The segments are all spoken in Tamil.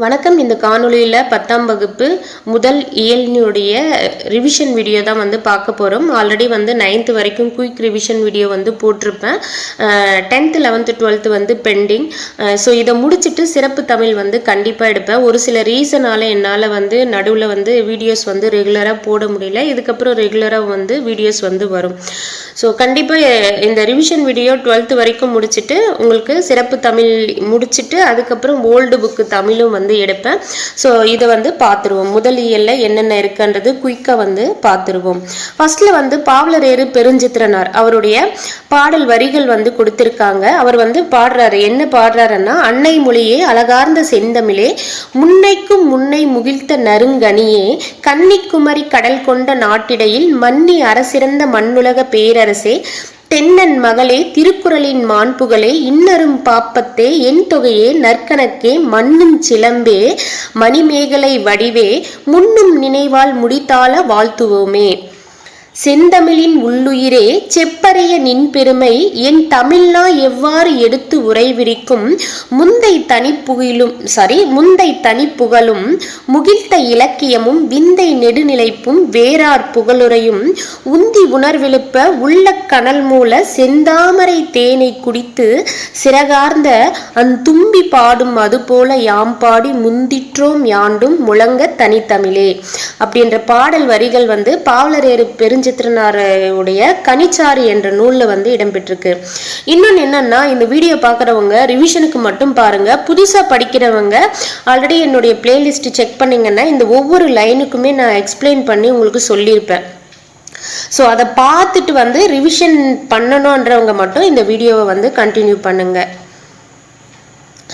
வணக்கம். இந்த காணொளியில் 10ஆம் வகுப்பு முதல் இயலினுடைய ரிவிஷன் வீடியோ தான் பார்க்க போகிறோம். ஆல்ரெடி 9th வரைக்கும் குயிக் ரிவிஷன் வீடியோ போட்டிருப்பேன். 10th 11th 12th bending. So இதை முடிச்சுட்டு சிறப்பு தமிழ் கண்டிப்பாக எடுப்பேன். ஒரு சில ரீசனால் என்னால் நடுவில் வீடியோஸ் ரெகுலராக போட முடியல. இதுக்கப்புறம் ரெகுலராக வீடியோஸ் வரும். ஸோ கண்டிப்பாக இந்த ரிவிஷன் வீடியோ 12th வரைக்கும் முடிச்சுட்டு உங்களுக்கு சிறப்பு தமிழ் முடிச்சுட்டு அதுக்கப்புறம் ஓல்டு புக்கு தமிழும் எடுப்பேன். ஸோ இதை பார்த்துருவோம். முதல் இயலில் என்னென்ன இருக்குன்றது குயிக்காக பார்த்துருவோம். ஃபர்ஸ்ட்ல பாவலரேறு பெருஞ்சித்திரனார் அவருடைய பாடல் வரிகள் கொடுத்திருக்காங்க. அவர் பாடுறாரு. என்ன பாடுறாருன்னா, அன்னை மொழியே அழகார்ந்த செந்தமிழே, முன்னைக்கும் முன்னை முகிழ்த்த நறுங்கனியே, கன்னிக்குமரி கடல் கொண்ட நாட்டிடையில் மன்னி அரசிறந்த மண்ணுலக பேரரசே, தென்னன் மகளே, திருக்குறளின் மாண்புகளே, இன்னரும் பாப்பத்தே, என் தொகையே, நற்கணக்கே, மண்ணும் சிலம்பே, மணிமேகலை வடிவே, முன்னும் நினைவால் முடித்தாள வாழ்த்துவோமே. செந்தமிழின் உள்ளுயிரே, செப்பறைய நின் பெருமை, என் தமிழ்னா எவ்வாறு எடுத்து உரைவிரிக்கும், முந்தை தனிப்புகழும் முகிழ்த்த இலக்கியமும் விந்தை நெடுநிலைப்பும் வேறார் புகழுரையும் உந்தி உணர்வெழுப்ப உள்ள கனல் மூல செந்தாமரை தேனை குடித்து சிறகார்ந்த அந்தும்பி பாடும் அதுபோல யாம் பாடி முந்திற்றோம் யாண்டும் முழங்க தனித்தமிழே அப்படின்ற பாடல் வரிகள் பாவலரேறு பெருஞ்சித்திரனாருடைய கனிச்சாறு என்ற நூல்ல இடம்பெற்றிருக்கு. இன்னொன்னு என்னன்னா, இந்த வீடியோ பார்க்குறவங்க ரிவிஷனுக்கு மட்டும் பாருங்க. புதுசா படிக்கிறவங்க ஆல்ரெடி என்னுடைய பிளேலிஸ்ட் செக் பண்ணீங்கன்னா இந்த ஒவ்வொரு லைனுக்குமே நான் எக்ஸ்பிளைன் பண்ணி உங்களுக்கு சொல்லியிருப்பேன். ஸோ அதை பார்த்துட்டு ரிவிஷன் பண்ணணுன்றவங்க மட்டும் இந்த வீடியோவை கண்டினியூ பண்ணுங்க.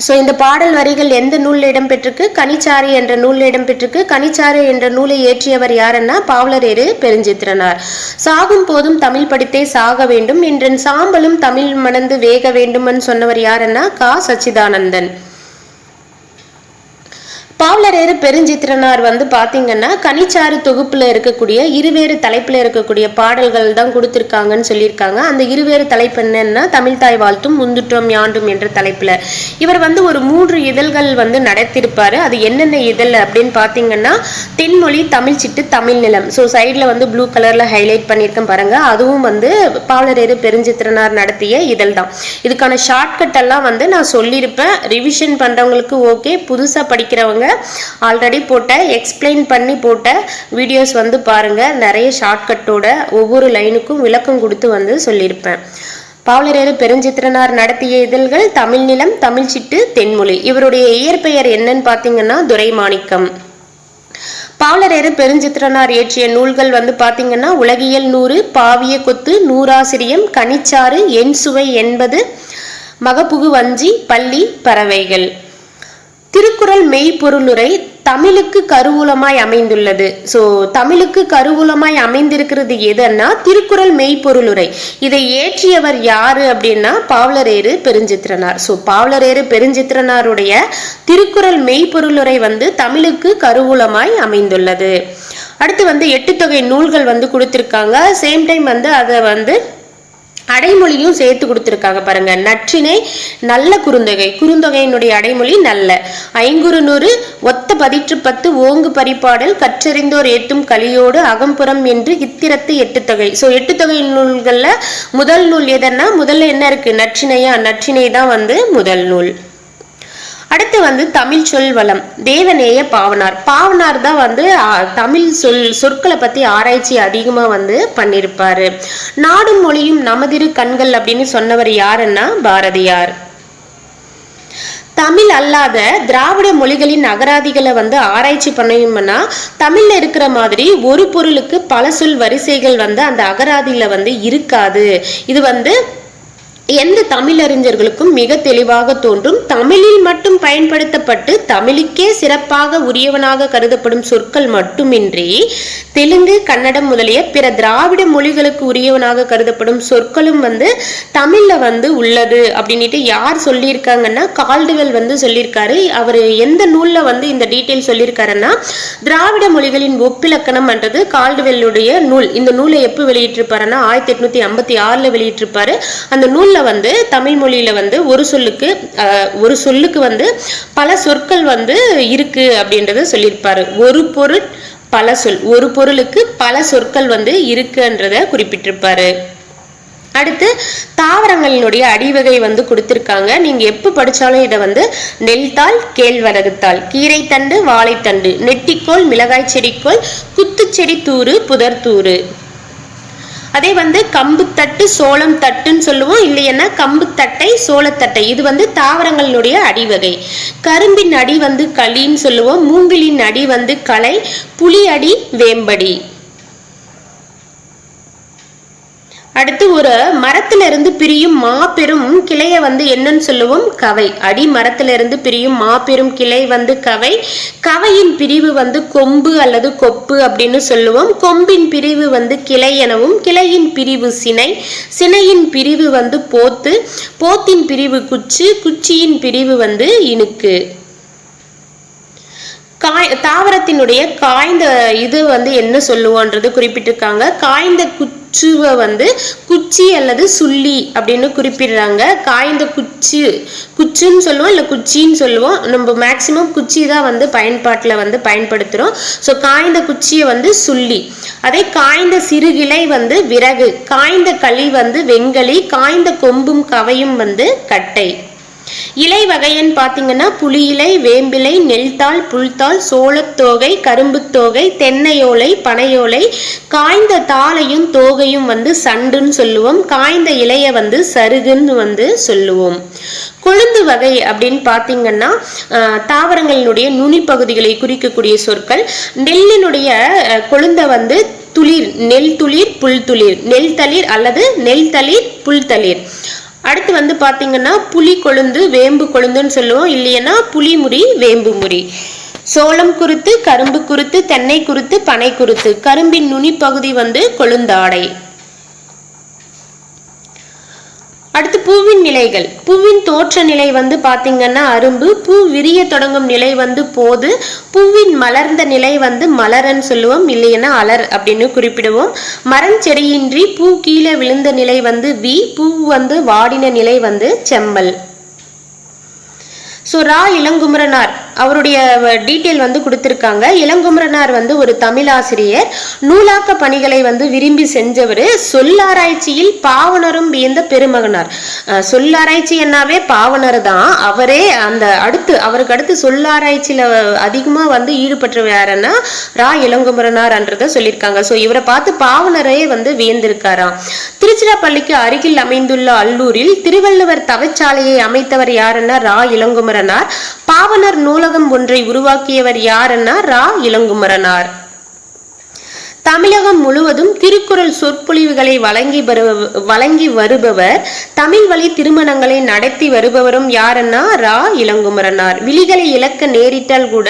ஸோ இந்த பாடல் வரிகள் எந்த நூலில் இடம்பெற்றிருக்கு? கனிச்சாறு என்ற நூலில் இடம்பெற்றிருக்கு. கனிச்சாறு என்ற நூலை இயற்றியவர் யாருன்னா பாவலரேறு பெருஞ்சித்திரனார். சாகும் போதும் தமிழ் படித்தே சாக வேண்டும் என்றன் சாம்பலும் தமிழ் மணந்து வேக வேண்டும்னு சொன்னவர் யாருன்னா கா சச்சிதானந்தன். பாவலரேறு பெருஞ்சித்திரனார் பாத்தீங்கன்னா கனிச்சாறு தொகுப்புல இருக்கக்கூடிய இருவேறு தலைப்புல இருக்கக்கூடிய பாடல்கள் தான் கொடுத்திருக்காங்கன்னு சொல்லியிருக்காங்க. அந்த இருவேறு தலைப்பு என்னன்னா தமிழ்தாய் வாழ்த்தும் முந்துற்றோம் யாண்டும் என்ற தலைப்புல இவர் ஒரு 3 இதழ்கள் நடத்திருப்பாரு. அது என்னென்ன இதழ் அப்படின்னு பாத்தீங்கன்னா, தென்மொழி, தமிழ் சிட்டு, தமிழ் நிலம். ஸோ சைட்ல ப்ளூ கலர்ல ஹைலைட் பண்ணியிருக்கேன் பாருங்க. அதுவும் பாவலரேறு பெருஞ்சித்திரனார் நடத்திய இதழ் தான். இதுக்கான ஷார்ட்கட் எல்லாம் நான் சொல்லியிருப்பேன். ரிவிஷன் பண்றவங்களுக்கு ஓகே, புதுசா படிக்கிறவங்க ஆல்ரெடி போட்ட எக்ஸ்பிளைன் பண்ணி போட்ட வீடியோஸ் பாருங்க. நிறைய ஷார்ட்கட்டோட ஒவ்வொரு லைனுக்கும் விளக்கம் கொடுத்து சொல்லியிருப்பேன். பாவலரேறு பெருஞ்சித்திரனார் நடத்திய இதழ்கள் தமிழ் நிலம், தமிழ் சிட்டு, தென்மொழி. இவருடைய இயற்பெயர் என்னன்னு பாத்தீங்கன்னா துரைமாணிக்கம். பாவலரேறு பெருஞ்சித்திரனார் இயற்றிய நூல்கள் பாத்தீங்கன்னா உலகியல் 100, பாவிய கொத்து, நூறாசிரியம், கனிச்சாறு, என் சுவை 80, மகப்புகு வஞ்சி, பள்ளி, பறவைகள். திருக்குறள் மெய்ப்பொருளுரை தமிழுக்கு கருவூலமாய் அமைந்துள்ளது. ஸோ தமிழுக்கு கருவூலமாய் அமைந்திருக்கிறது எதுன்னா திருக்குறள் மெய்ப்பொருளுரை. இதை ஏற்றியவர் யாரு அப்படின்னா பாவலரேறு பெருஞ்சித்திரனார். ஸோ பாவலரேறு பெருஞ்சித்திரனாருடைய திருக்குறள் மெய்ப்பொருளுரை தமிழுக்கு கருவூலமாய் அமைந்துள்ளது. அடுத்து 8 தொகை நூல்கள் கொடுத்திருக்காங்க. சேம் டைம் அதை அடைமொழியும் சேர்த்து கொடுத்திருக்காங்க பாருங்க. நற்றினை, நல்ல குறுந்தொகை, குறுந்தொகையினுடைய அடைமொழி நல்ல, ஐங்குறுநூறு, ஒத்த 10 ஓங்கு பரிபாடல், கற்றறிந்தோர் ஏத்தும் கலியோடு அகம்புறம் என்று இத்திரத்து 8 தொகை. ஸோ 8 தொகை நூல்கள்ல முதல் நூல் எதன்னா, முதல்ல என்ன இருக்கு? நற்றினையா? நற்றினை தான் முதல் நூல். அடுத்து தமிழ் சொல் வளம், தேவநேய பாவனார். பாவனார் தான் தமிழ் சொற்களை பத்தி ஆராய்ச்சி அதிகமா பண்ணிருப்பாரு. நாடும் மொழியும் நமதிரு கண்கள் அப்படின்னு சொன்னவர் யாருன்னா பாரதியார். தமிழ் அல்லாத திராவிட மொழிகளின் அகராதிகளை ஆராய்ச்சி பண்ணணும்னா தமிழ்ல இருக்கிற மாதிரி ஒரு பொருளுக்கு பல சொல் வரிசைகள் அந்த அகராதியில இருக்காது. இது எந்த தமிழறிஞர்களுக்கும் மிக தெளிவாக தோன்றும். தமிழில் மட்டும் பயன்படுத்தப்பட்டு தமிழுக்கே சிறப்பாக உரியவனாக கருதப்படும் சொற்கள் மட்டுமின்றி தெலுங்கு, கன்னடம் முதலிய பிற திராவிட மொழிகளுக்கு உரியவனாக கருதப்படும் சொற்களும் தமிழ்ல உள்ளது அப்படின்ட்டு யார் சொல்லியிருக்காங்கன்னா கால்டுவெல் சொல்லியிருக்காரு. அவர் எந்த நூல்ல இந்த டீட்டெயில் சொல்லியிருக்காருன்னா, திராவிட மொழிகளின் ஒப்பிலக்கணம் என்றது கால்டுவெல்லுடைய நூல். இந்த நூலை எப்போ வெளியிட்டிருப்பாருன்னா 1856 வெளியிட்டிருப்பாரு. அந்த நூல்ல வந்து தமிழ் மொழியில வந்து ஒரு சொல்லுக்கு வந்து பல சொற்கள் வந்து இருக்கு அப்படின்றத சொல்லியிருப்பாரு. ஒரு பொருள் பல சொல், ஒரு பொருளுக்கு பல சொற்கள் வந்து இருக்குன்றத குறிப்பிட்டிருப்பாரு. அடுத்து தாவரங்களினுடைய அடிவகை வந்து கொடுத்திருக்காங்க. நீங்க எப்ப படிச்சாலும் இதை வந்து நெல்தாள், கேழ்வரகுத்தாள், கீரைத்தண்டு, வாழைத்தண்டு, நெட்டிக்கோள், மிளகாய் செடிக்கோள், குத்துச்செடி தூறு, புதர் தூறு. அதே வந்து கம்பு தட்டு, சோளம் தட்டுன்னு சொல்லுவோம், இல்லைன்னா கம்பு தட்டை, சோளத்தட்டை. இது வந்து தாவரங்களினுடைய அடிவகை. கரும்பின் அடி வந்து களின்னு சொல்லுவோம், மூங்கிலின் அடி வந்து களை, புலி அடி வேம்படி. அடுத்து ஒரு மரத்திலிருந்து பிரியும் மாபெரும் கிளைய வந்து என்னன்னு சொல்லுவோம்? கவை. அடி மரத்திலிருந்து பிரியும் மாபெரும் கிளை வந்து கவை. கவையின் பிரிவு வந்து கொம்பு அல்லது கொப்பு அப்படின்னு சொல்லுவோம். கொம்பின் பிரிவு வந்து கிளை எனவும், கிளையின் பிரிவு சினை, சினையின் பிரிவு வந்து போத்து, போத்தின் பிரிவு குச்சி, குச்சியின் பிரிவு வந்து இனுக்கு. தாவரத்தினுடைய காய்ந்த இது வந்து என்ன சொல்லுவோன்றது குறிப்பிட்டிருக்காங்க. காய்ந்த குச்சுவை வந்து குச்சி அல்லது சுள்ளி அப்படின்னு குறிப்பிடுறாங்க. காய்ந்த குச்சுன்னு சொல்லுவோம், இல்லை குச்சின்னு சொல்லுவோம். நம்ம மேக்சிமம் குச்சி தான் வந்து பயன்பாட்டில் வந்து பயன்படுத்துகிறோம். ஸோ காய்ந்த குச்சியை வந்து சுள்ளி. அதே காய்ந்த சிறுகிளை வந்து விறகு, காய்ந்த களி வந்து வெங்களி, காய்ந்த கொம்பும் கவையும் வந்து கட்டை. இலை வகைன்னு பார்த்தீங்கன்னா புளி இலை, வேம்பிலை, நெல்தாள், புல்தாள், சோளத்தோகை, கரும்புத்தோகை, தென்னையோலை, பனையோலை. காய்ந்த தாளையும் தோகையும் வந்து சண்டுன்னு சொல்லுவோம். காய்ந்த இலைய வந்து சருகுன்னு வந்து சொல்லுவோம். கொழுந்து வகை அப்படின்னு பார்த்தீங்கன்னா தாவரங்களினுடைய நுனி பகுதிகளை குறிக்கக்கூடிய சொற்கள். நெல்லினுடைய கொழுந்த வந்து துளிர், நெல் துளிர், புல் துளிர், நெல் தளிர் அல்லது நெல் தளிர், புல் தளிர். அடுத்து வந்து பாத்தீங்கன்னா புலி கொழுந்து, வேம்பு கொழுந்துன்னு சொல்லுவோம், இல்லைன்னா புலிமுறி, வேம்பு முறி. சோளம் குருத்து, கரும்பு குருத்து, தென்னை குருத்து, பனை குருத்து. கரும்பின் நுனி பகுதி வந்து கொழுந்தாடை. அடுத்து பூவின் நிலைகள். பூவின் தோற்ற நிலை வந்து பாத்தீங்கன்னா அரும்பு, பூ விரிய தொடங்கும் நிலை வந்து போது, பூவின் மலர்ந்த நிலை வந்து மலரன்னு சொல்லுவோம், இல்லைன்னா அலர் அப்படின்னு குறிப்பிடுவோம். மரம் செடியின்றி பூ கீழே விழுந்த நிலை வந்து வி, பூ வந்து வாடின நிலை வந்து செம்மல். ஸோ ரா இளங்குமரனார் அவருடைய டீட்டெயில் வந்து கொடுத்துருக்காங்க. இளங்குமரனார் வந்து ஒரு தமிழாசிரியர், நூலாக்க பணிகளை வந்து விரும்பி செஞ்சவர், சொல்லாராய்ச்சியில் பாவனரும் வியந்த பெருமகனார். சொல்லாராய்ச்சி என்னாவே பாவனர் தான். அவரே அவருக்கு அடுத்து சொல்லாராய்ச்சியில அதிகமா வந்து ஈடுபட்டவர் யாருன்னா ரா இளங்குமரனார்ன்றத சொல்லியிருக்காங்க. ஸோ இவரை பார்த்து பாவனரே வந்து வியந்திருக்காராம். திருச்சிராப்பள்ளிக்கு அருகில் அமைந்துள்ள அல்லூரில் திருவள்ளுவர் தவச்சாலையை அமைத்தவர் யாருன்னா ரா இளங்குமரனார். பாவனர் நூலகம் ஒன்றை உருவாக்கியவர் யாருன்னா ரா இளங்குமரனார். தமிழகம் முழுவதும் திருக்குறள் சொற்பொழிவுகளை வழங்கி வருபவர், தமிழ் வழி திருமணங்களை நடத்தி வருபவரும் யாருன்னா ரா இளங்குமரனார். விழிகளை இழக்க நேரிட்டால் கூட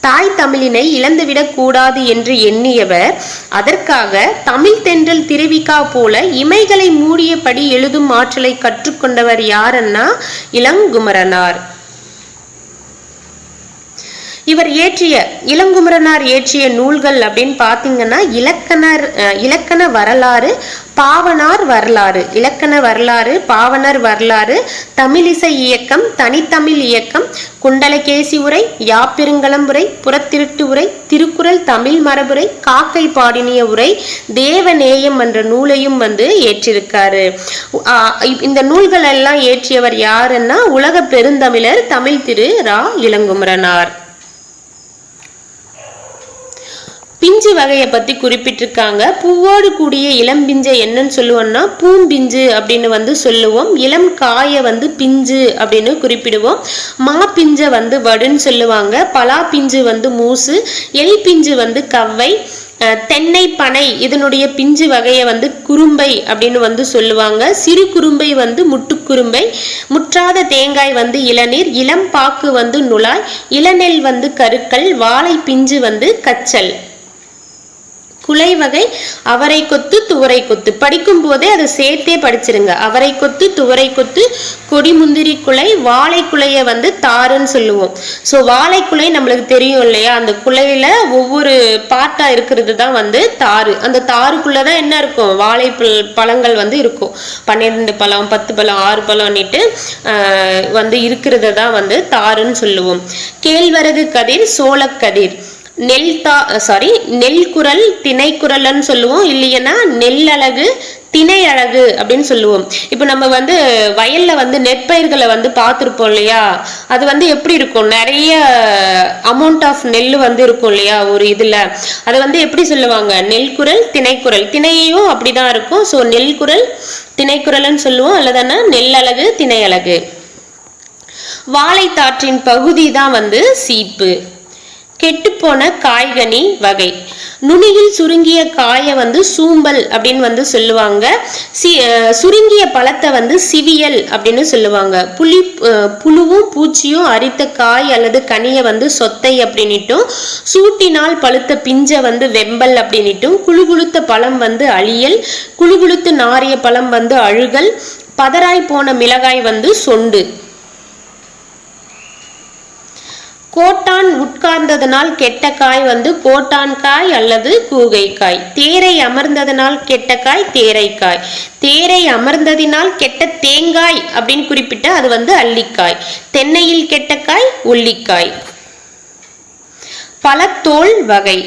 தாய் தமிழினை இழந்துவிடக் கூடாது என்று எண்ணியவர். அதற்காக தமிழ் தென்றல் திருவிக்கா போல இமைகளை மூடியபடி எழுதும் ஆற்றலை கற்றுக்கொண்டவர் யாருன்னா இளங்குமரனார். இளங்குமரனார் இயற்றிய நூல்கள் அப்படின்னு பாத்தீங்கன்னா இலக்கண வரலாறு, பாவனார் வரலாறு, இலக்கண வரலாறு, பாவனர் வரலாறு, தமிழிசை இயக்கம், தனித்தமிழ் இயக்கம், குண்டலகேசி உரை, யாப்பெருங்கலம்புரை, புறத்திருட்டு உரை, திருக்குறள் தமிழ் மரபுரை, காக்கை பாடினிய உரை, தேவநேயம் என்ற நூலையும் வந்து ஏற்றிருக்காரு. இந்த நூல்கள் எல்லாம் ஏற்றியவர் யாருன்னா உலக பெருந்தமிழர் தமிழ் திரு ரா இளங்குமரனார். பிஞ்சு வகையை பத்தி குறிப்பிட்டிருக்காங்க. பூவோடு கூடிய இளம் பிஞ்சை என்னன்னு சொல்லுவோம்னா பூம்பிஞ்சு அப்படின்னு வந்து சொல்லுவோம். இளம் காய வந்து பிஞ்சு அப்படின்னு குறிப்பிடுவோம். மா பிஞ்ச வந்து வடுன்னு சொல்லுவாங்க. பலா பிஞ்சு வந்து மூசு, எல் பிஞ்சு வந்து கவ்வை, தென்னை, பனை இதனுடைய பிஞ்சு வகையை வந்து குறும்பை அப்படின்னு வந்து சொல்லுவாங்க. சிறு குறும்பை வந்து முட்டுக்குறும்பை, முற்றாத தேங்காய் வந்து இளநீர், இளம் பாக்கு வந்து நுழாய், இளநெல் வந்து கருக்கல், வாழை பிஞ்சு வந்து கச்சல். குலை வகை அவரை கொத்து துவரை கொத்து. படிக்கும் போதே அதை சேர்த்தே படிச்சிருங்க. அவரை கொத்து துவரை கொத்து கொடி முந்திரி குலை வாழை குலைய வந்து தாருன்னு சொல்லுவோம். ஸோ வாழை குலை நம்மளுக்கு தெரியும் இல்லையா, அந்த குலையில ஒவ்வொரு பார்ட்டா இருக்கிறது தான் வந்து தாரு. அந்த தாருக்குள்ளதான் என்ன இருக்கும், வாழை பழங்கள் வந்து இருக்கும். 12 பழம் 10 பழம் 6 பழம்னுட்டு வந்து இருக்கிறத தான் வந்து தாருன்னு சொல்லுவோம். கேழ்வரகு கதிர் சோளக்கதிர் நெல் குரல் திணை குரல்னு சொல்லுவோம். இல்லைன்னா நெல் அழகு திணை அழகு அப்படின்னு சொல்லுவோம். இப்போ நம்ம வந்து வயல்ல வந்து நெற்பயிர்களை வந்து பார்த்துருப்போம் இல்லையா, அது வந்து எப்படி இருக்கும், நிறைய அமௌண்ட் ஆஃப் நெல் வந்து இருக்கும் இல்லையா ஒரு இதுல. அதை வந்து எப்படி சொல்லுவாங்க, நெல் குரல் திணைக்குரல். திணையும் அப்படிதான் இருக்கும். ஸோ நெல் குரல் திணைக்குரல்னு சொல்லுவோம். அல்லதுன்னா நெல் அழகு திணை அழகு. வாழைத்தாற்றின் பகுதி தான் வந்து சீப்பு. கெட்டுப்போன காய்கனி வகை. நுனியில் சுருங்கிய காயை வந்து சூம்பல் அப்படின்னு வந்து சொல்லுவாங்க. சுருங்கிய பழத்தை வந்து சிவியல் அப்படின்னு சொல்லுவாங்க. புழுவும் பூச்சியும் அரித்த காய் அல்லது கனியை வந்து சொத்தை அப்படின்னுட்டும், சூட்டினால் பழுத்த பிஞ்சை வந்து வெம்பல் அப்படின்னுட்டும், குழுகுழுத்த பழம் வந்து அழியல், குழுகுழுத்து நாரிய பழம் வந்து அழுகல், பதராய் போன மிளகாய் வந்து சொண்டு. கோட்டான் உட்கார்ந்ததனால் கெட்ட காய் வந்து கோட்டான் காய் அல்லது கூகை காய். தேரை அமர்ந்ததனால் கெட்ட காய் தேரைக்காய். தேரை அமர்ந்ததினால் கெட்ட தேங்காய் அப்படின்னு குறிப்பிட்ட அது வந்து அல்லிக்காய். தென்னையில் கெட்ட காய் உள்ளிக்காய். பழத்தோல் வகை.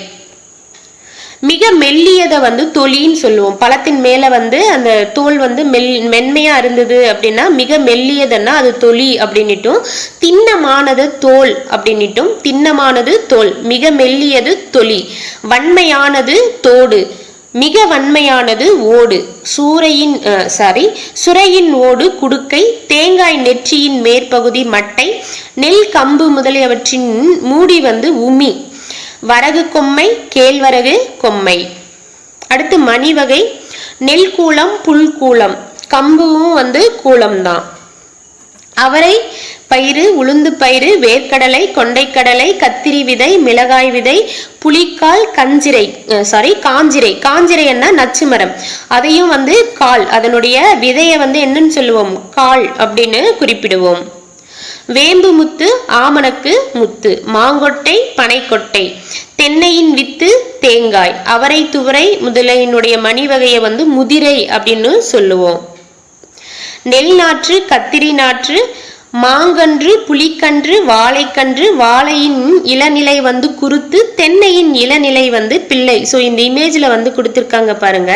மிக மெல்லியதை வந்து தொலின்னு சொல்லுவோம். பழத்தின் மேல வந்து அந்த தோல் வந்து மென்மையா இருந்தது அப்படின்னா மிக மெல்லியதுன்னா அது தொலி அப்படின்னுட்டும், திண்ணமானது தோல் அப்படின்னுட்டும், திண்ணமானது தோல், மிக மெல்லியது தொலி, வன்மையானது தோடு, மிக வன்மையானது ஓடு, சுரையின் ஓடு குடுக்கை, தேங்காய் நெற்றியின் மேற்பகுதி மட்டை, நெல் கம்பு முதலியவற்றின் மூடி வந்து உமி, வரகு கொம்மை கேழ்வரகு கொம்மை. அடுத்து மணி வகை. நெல் கூலம் புல் கூலம், கம்புவும் வந்து கூலம் தான். அவரை பயிறு உளுந்து பயிறு வேர்க்கடலை கொண்டைக்கடலை கத்திரி விதை மிளகாய் விதை புலிக்கால் காஞ்சிரை. காஞ்சிரைன்னா நச்சு மரம், அதையும் வந்து கால், அதனுடைய விதையை வந்து என்னன்னு சொல்லுவோம், கால் அப்படின்னு குறிப்பிடுவோம். வேம்பு முத்து ஆமணக்கு முத்து, மாங்கொட்டை பனைக்கொட்டை, தென்னையின் வித்து தேங்காய், அவரை துவரை முதலையினுடைய மணி வகையை வந்து முதிரை அப்படின்னு சொல்லுவோம். நெல் நாற்று கத்திரி நாற்று, மாங்கன்று புலிக்கன்று வாழைக்கன்று, வாழையின் இளநிலை வந்து குருத்து, தென்னையின் இளநிலை வந்து பிள்ளை. ஸோ இந்த இமேஜ்ல வந்து கொடுத்துருக்காங்க பாருங்க.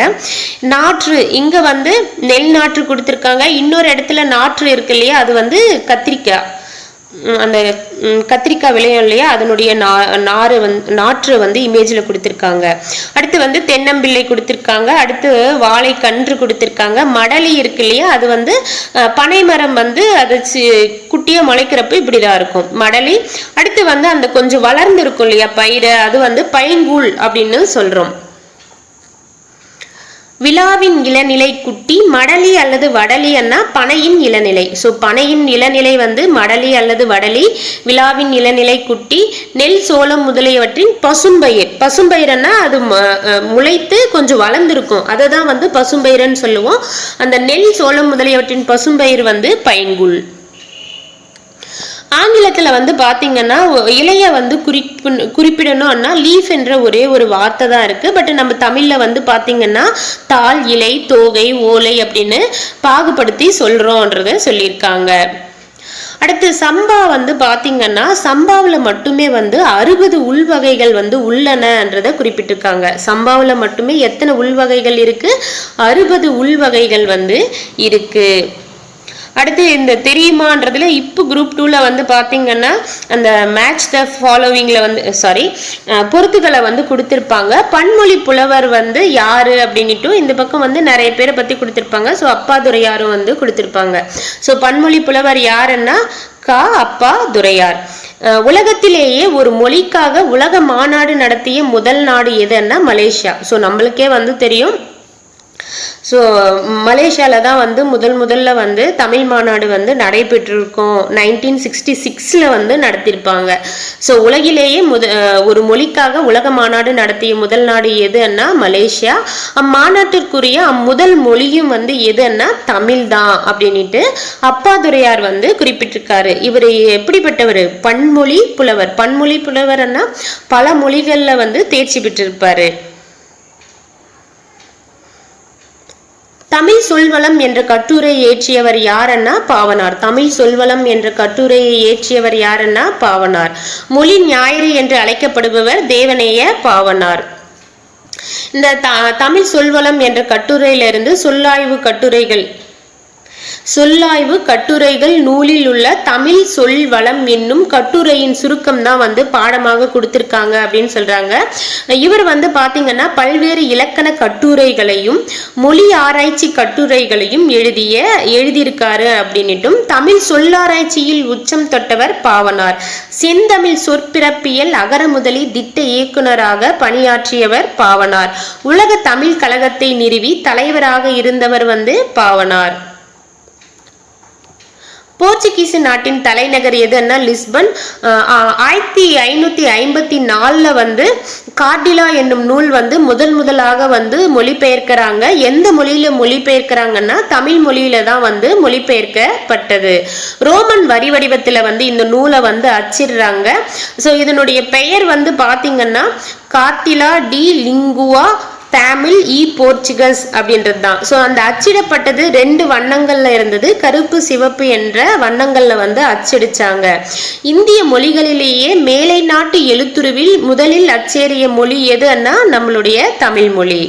நாற்று இங்க வந்து நெல் நாற்று கொடுத்துருக்காங்க. இன்னொரு இடத்துல நாற்று இருக்கு இல்லையா, அது வந்து கத்திரிக்காய், அந்த கத்திரிக்காய் விளையும் இல்லையா, அதனுடைய நாற்று வந்து இமேஜ்ல கொடுத்துருக்காங்க. அடுத்து வந்து தென்னம்பிள்ளை கொடுத்துருக்காங்க. அடுத்து வாழை கன்று கொடுத்துருக்காங்க. மடலி இருக்கு இல்லையா, அது வந்து பனை மரம் வந்து அது குட்டியா முளைக்கிறப்ப இப்படிதான் இருக்கும் மடலி. அடுத்து வந்து அந்த கொஞ்சம் வளர்ந்து இருக்கும் இல்லையா பயிறு, அது வந்து பைங்கூழ் அப்படின்னு சொல்றோம். விழாவின் இளநிலை குட்டி. மடலி அல்லது வடலி அண்ணா பனையின் இளநிலை. ஸோ பனையின் இளநிலை வந்து மடலி அல்லது வடலி, விழாவின் இளநிலை குட்டி. நெல் சோளம் முதலியவற்றின் பசும்பயிர். பசும்பயிரன்னா அது முளைத்து கொஞ்சம் வளர்ந்துருக்கும், அதை தான் வந்து பசும்பயிரன்னு சொல்லுவோம். அந்த நெல் சோளம் முதலியவற்றின் பசும்பயிர் வந்து பைங்கூழ். ஆங்கிலத்துல வந்து பாத்தீங்கன்னா இலைய வந்து குறிப்பிடணும்னா லீஃப் என்ற ஒரே ஒரு வார்த்தை தான் இருக்கு. பட் நம்ம தமிழ்ல வந்து பாத்தீங்கன்னா தாள் இலை தோகை ஓலை அப்படின்னு பாகுபடுத்தி சொல்றோம்ன்றத சொல்லியிருக்காங்க. அடுத்து சம்பா வந்து பாத்தீங்கன்னா சம்பாவில் மட்டுமே வந்து 60 உள்வகைகள் வந்து உள்ளனன்றத குறிப்பிட்டிருக்காங்க. சம்பாவில் மட்டுமே எத்தனை உள்வகைகள் இருக்கு, 60 உள்வகைகள் வந்து இருக்கு. அடுத்து இந்த தெரியுமான்றதுல இப்போ குரூப் 2ல வந்து பாத்தீங்கன்னா அந்த மேட்ச் த ஃபாலோவிங்ல வந்து பொருத்துகளை வந்து கொடுத்திருப்பாங்க. பன்மொழி புலவர் வந்து யாரு அப்படின்னுட்டு இந்த பக்கம் வந்து நிறைய பேரை பத்தி கொடுத்திருப்பாங்க. ஸோ அப்பாதுரையாரும் வந்து கொடுத்திருப்பாங்க. ஸோ பன்மொழி புலவர் யாருன்னா அப்பா துரையார். உலகத்திலேயே ஒரு மொழிக்காக உலக மாநாடு நடத்திய முதல் நாடு எதுன்னா மலேசியா. ஸோ நம்மளுக்கே வந்து தெரியும். ஸோ மலேசியாவில் தான் வந்து முதல்ல வந்து தமிழ் மாநாடு வந்து நடைபெற்றிருக்கும். 1966 வந்து நடத்தியிருப்பாங்க. ஸோ உலகிலேயே ஒரு மொழிக்காக உலக மாநாடு நடத்திய முதல் நாடு எதுன்னா மலேசியா. அம்மாநாட்டிற்குரிய முதல் மொழியும் வந்து எதுன்னா தமிழ் தான் அப்படின்ட்டு அப்பாதுரையார் வந்து குறிப்பிட்டிருக்காரு. இவர் எப்படிப்பட்டவர்? பன்மொழி புலவர். பன்மொழி புலவர்னா பல மொழிகள்ல வந்து தேர்ச்சி பெற்றிருப்பாரு. தமிழ் சொல்வளம் என்ற கட்டுரை இயற்றியவர் யாருன்னா பாவனார். தமிழ் சொல்வளம் என்ற கட்டுரையை இயற்றியவர் யாருன்னா பாவனார். மொழி ஞாயிறு என்று அழைக்கப்படுபவர் தேவநேய பாவனார். இந்த தமிழ் சொல்வளம் என்ற கட்டுரையிலிருந்து சொல்லாய்வு கட்டுரைகள் நூலில் உள்ள தமிழ் சொல் வளம் என்னும் கட்டுரையின் சுருக்கம் தான் வந்து பாடமாக கொடுத்திருக்காங்க அப்படின்னு சொல்றாங்க. இவர் வந்து பாத்தீங்கன்னா பல்வேறு இலக்கண கட்டுரைகளையும் மொழி ஆராய்ச்சி கட்டுரைகளையும் எழுதியிருக்காரு அப்படின்னுட்டும் தமிழ் சொல்லாராய்ச்சியில் உச்சம் தொட்டவர் பாவனார். செந்தமிழ் சொற்பிறப்பியல் அகரமுதலி திட்ட இயக்குனராக பணியாற்றியவர் பாவனார். உலக தமிழ் கழகத்தை நிறுவி தலைவராக இருந்தவர் வந்து பாவனார். போர்ச்சுகீஸ் நாட்டின் தலைநகர் எதுன்னா லிஸ்பன். 1554 வந்து கார்டிலா என்னும் நூல் வந்து முதலாக வந்து மொழிபெயர்க்கிறாங்க. எந்த மொழியில மொழிபெயர்க்கிறாங்கன்னா தமிழ் மொழியில தான் வந்து மொழிபெயர்க்கப்பட்டது. ரோமன் வரி வடிவத்துல வந்து இந்த நூலை வந்து அச்சிடுறாங்க. ஸோ இதனுடைய பெயர் வந்து பாத்தீங்கன்னா கார்டிலா டி லிங்குவா தமிழ் போர்ச்சுகஸ் அப்படின்றது தான். ஸோ அந்த அச்சிடப்பட்டது 2 வண்ணங்கள்ல இருந்தது. கருப்பு சிவப்பு என்ற வண்ணங்கள்ல வந்து அச்சடிச்சாங்க. இந்திய மொழிகளிலேயே மேலை நாட்டு எழுத்துருவில் முதலில் அச்சேறிய மொழி எதுன்னா நம்மளுடைய தமிழ் மொழி.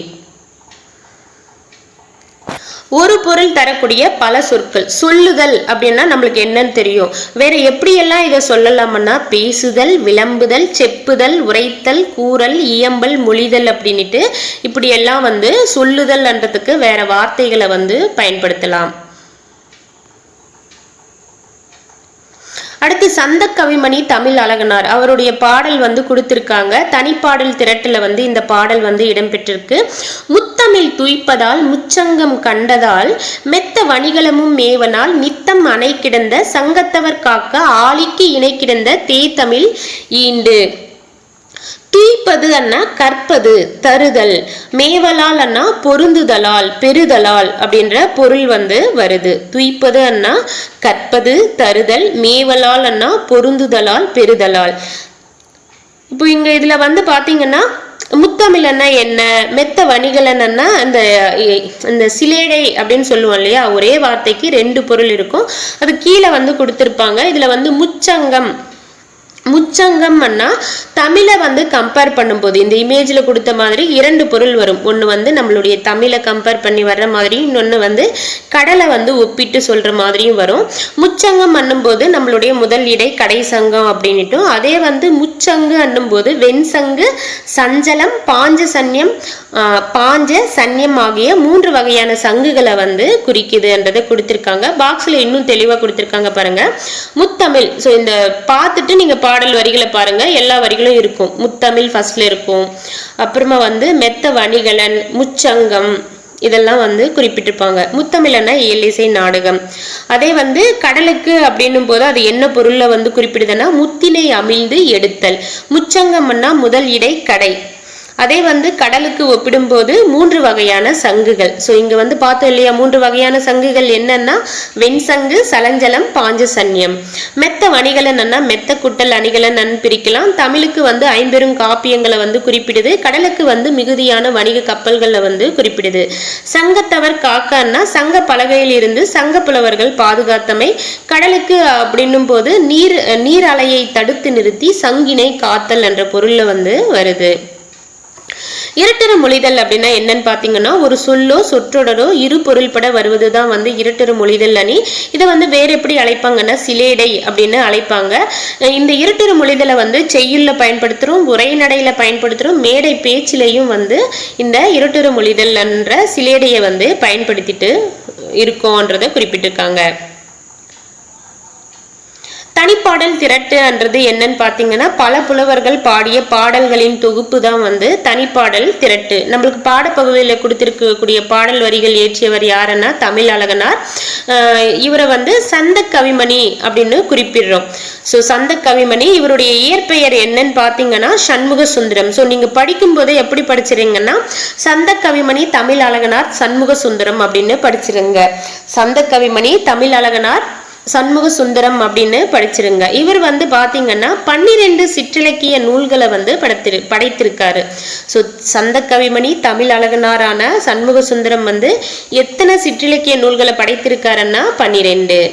ஒரு பொருள் தரக்கூடிய பல சொற்கள். சொல்லுதல் அப்படின்னா நம்மளுக்கு என்னன்னு தெரியும். வேற எப்படியெல்லாம் இதை சொல்லலாம்னா பேசுதல், விளம்புதல், செப்புதல், உரைத்தல், கூறல், இயம்பல், மொழிதல் அப்படின்ட்டு இப்படியெல்லாம் வந்து சொல்லுதல்ன்றதுக்கு வேற வார்த்தைகளை வந்து பயன்படுத்தலாம். அடுத்து சந்த கவிமணி தமிழ் அழகனார் அவருடைய பாடல் வந்து கொடுத்திருக்காங்க. தனிப்பாடல் திரட்டுல வந்து இந்த பாடல் வந்து இடம்பெற்றிருக்கு. முத்தமிழ் துய்ப்பதால் முச்சங்கம் கண்டதால் மெத்த வணிகளமும் மேவனால் நித்தம் அணை கிடந்த சங்கத்தவர் காக்க ஆளிக்கு இணை கிடந்த தேத்தமிழ் ஈண்டு. துய்ப்பது அண்ணா கற்பது, தருதல். மேவலால் அண்ணா பொருந்துதலால், பெறுதலால் அப்படின்ற பொருள் வந்து வருது. துய்ப்பது அண்ணா கற்பது, தருதல். மேவலால் அண்ணா பொருந்துதலால், பெறுதலால். இப்போ இங்க இதுல வந்து பாத்தீங்கன்னா முத்தமிழன்னா என்ன, மெத்த வணிகலன்னா அந்த சிலேடை அப்படின்னு சொல்லுவோம் இல்லையா, ஒரே வார்த்தைக்கு 2 பொருள் இருக்கும். அது கீழே வந்து கொடுத்திருப்பாங்க. இதுல வந்து முச்சங்கம் முச்சங்கம்னா தமிழை வந்து கம்பேர் பண்ணும்போது இந்த இமேஜ்ல கொடுத்த மாதிரி 2 பொருள் வரும். ஒன்று வந்து நம்மளுடைய தமிழை கம்பேர் பண்ணி வர்ற மாதிரியும், இன்னொன்று வந்து கடலை வந்து ஒப்பிட்டு சொல்ற மாதிரியும் வரும். முச்சங்கம் பண்ணும்போது நம்மளுடைய முதல் இடை கடை சங்கம் அப்படின்னுட்டும், அதே வந்து முச்சங்கு அண்ணும்போது வெண்சங்கு, சஞ்சலம், பாஞ்ச சன்னியம் ஆகிய 3 வகையான சங்குகளை வந்து குறிக்குதுன்றதை கொடுத்திருக்காங்க. பாக்ஸ்ல இன்னும் தெளிவா கொடுத்திருக்காங்க பாருங்க. முத்தமிழ். ஸோ இந்த பார்த்துட்டு நீங்க பாடல் வரிகளை பாருங்க, எல்லா வரிகளும் இருக்கும். முத்தமிழ் ஃபர்ஸ்ட்ல இருக்கும். அப்புறமா வந்து மெத்த வணிகலன், முச்சங்கம் இதெல்லாம் வந்து குறிப்பிட்டிருப்பாங்க. முத்தமிழன்னா இயலிசை நாடகம். அதே வந்து கடலுக்கு அப்படின்னும் போது அது என்ன பொருள்ல வந்து குறிப்பிடுதுன்னா முத்தினை அமிழ்ந்து எடுத்தல். முச்சங்கம்னா முதல் இடை கடை. அதே வந்து கடலுக்கு ஒப்பிடும்போது 3 வகையான சங்குகள். ஸோ இங்க வந்து பார்த்தோம் இல்லையா, 3 வகையான சங்குகள் என்னன்னா வெண்சங்கு, சலஞ்சலம், பாஞ்ச சன்னியம். மெத்த வணிகலன்னா மெத்த குட்டல் அணிகலன் பிரிக்கலாம். தமிழுக்கு வந்து 50 காப்பியங்களை வந்து குறிப்பிடுது. கடலுக்கு வந்து மிகுதியான வணிக கப்பல்களை வந்து குறிப்பிடுது. சங்கத்தவர் காக்கன்னா சங்க பலகையில் இருந்து சங்க புலவர்கள் பாதுகாத்தமை. கடலுக்கு அப்படின்னும் போது நீர் அலையை தடுத்து நிறுத்தி சங்கினை காத்தல் என்ற பொருள்ல வந்து வருது. இரட்டர மொழிதல் அப்படின்னா என்னன்னு பாத்தீங்கன்னா ஒரு சொல்லோ சொற்றொடரோ இரு பொருள்பட வருவதுதான் வந்து இரட்டர மொழிதல் அணி. இதை வந்து வேற எப்படி அழைப்பாங்கன்னா சிலேடை அப்படின்னு அழைப்பாங்க. இந்த இரட்டர மொழிதலை வந்து செய்யுள்ள பயன்படுத்துறோம், உரைநடையில பயன்படுத்துறோம், மேடை பேச்சிலையும் வந்து இந்த இரட்டர மொழிதல் என்ற சிலேடையை வந்து பயன்படுத்திட்டு இருக்கோன்றதை குறிப்பிட்டிருக்காங்க. தனிப்பாடல் திரட்டுன்றது என்னன்னு பார்த்தீங்கன்னா பல புலவர்கள் பாடிய பாடல்களின் தொகுப்பு தான் வந்து தனிப்பாடல் திரட்டு. நம்மளுக்கு பாடப்பகுதியில் கொடுத்திருக்கக்கூடிய பாடல் வரிகள் இயற்றியவர் யாருன்னா தமிழ் அழகனார். இவரை வந்து சந்த கவிமணி அப்படின்னு குறிப்பிடுறோம். ஸோ சந்த கவிமணி, இவருடைய இயற்பெயர் என்னன்னு பார்த்தீங்கன்னா சண்முக சுந்தரம். ஸோ நீங்க படிக்கும் போதே எப்படி படிச்சிருங்கன்னா சந்த கவிமணி தமிழ் அழகனார் சண்முக சுந்தரம் அப்படின்னு படிச்சிருங்க. சந்த கவிமணி தமிழ் அழகனார் சண்முக சுந்தரம் அப்படின்னு படிச்சிருங்க. இவர் வந்து பாத்தீங்கன்னா 12 சிற்றிலக்கிய நூல்களை வந்து படைத்திருக்காரு. ஸோ சந்த கவிமணி தமிழ் அழகனாரான சண்முக சுந்தரம் வந்து எத்தனை சிற்றிலக்கிய நூல்களை படைத்திருக்காருன்னா 12.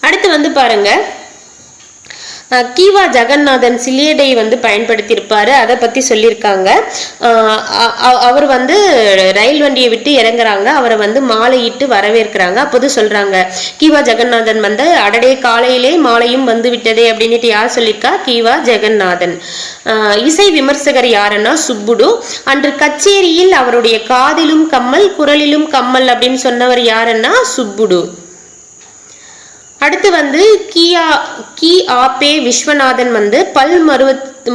அடுத்து வந்து பாருங்க, கீவா ஜெகநாதன் சிலேடை வந்து பயன்படுத்தியிருப்பாரு. அதை பத்தி சொல்லியிருக்காங்க. அவர் வந்து ரயில் வண்டியை விட்டு இறங்குறாங்க. அவரை வந்து மாலையிட்டு வரவேற்கிறாங்க. அப்போது சொல்றாங்க கீவா ஜெகநாதன் வந்து அடடே காலையிலே மாலையும் வந்து விட்டதே அப்படின்ட்டு யார் சொல்லியிருக்கா? கீவா ஜெகநாதன். இசை விமர்சகர் யாருன்னா சுப்புடு. அன்று கச்சேரியில் அவருடைய காதிலும் கம்மல் குரலிலும் கம்மல் அப்படின்னு சொன்னவர் யாருன்னா சுப்புடு. அடுத்து வந்து கி ஆபே விஸ்வநாதன் வந்து பல்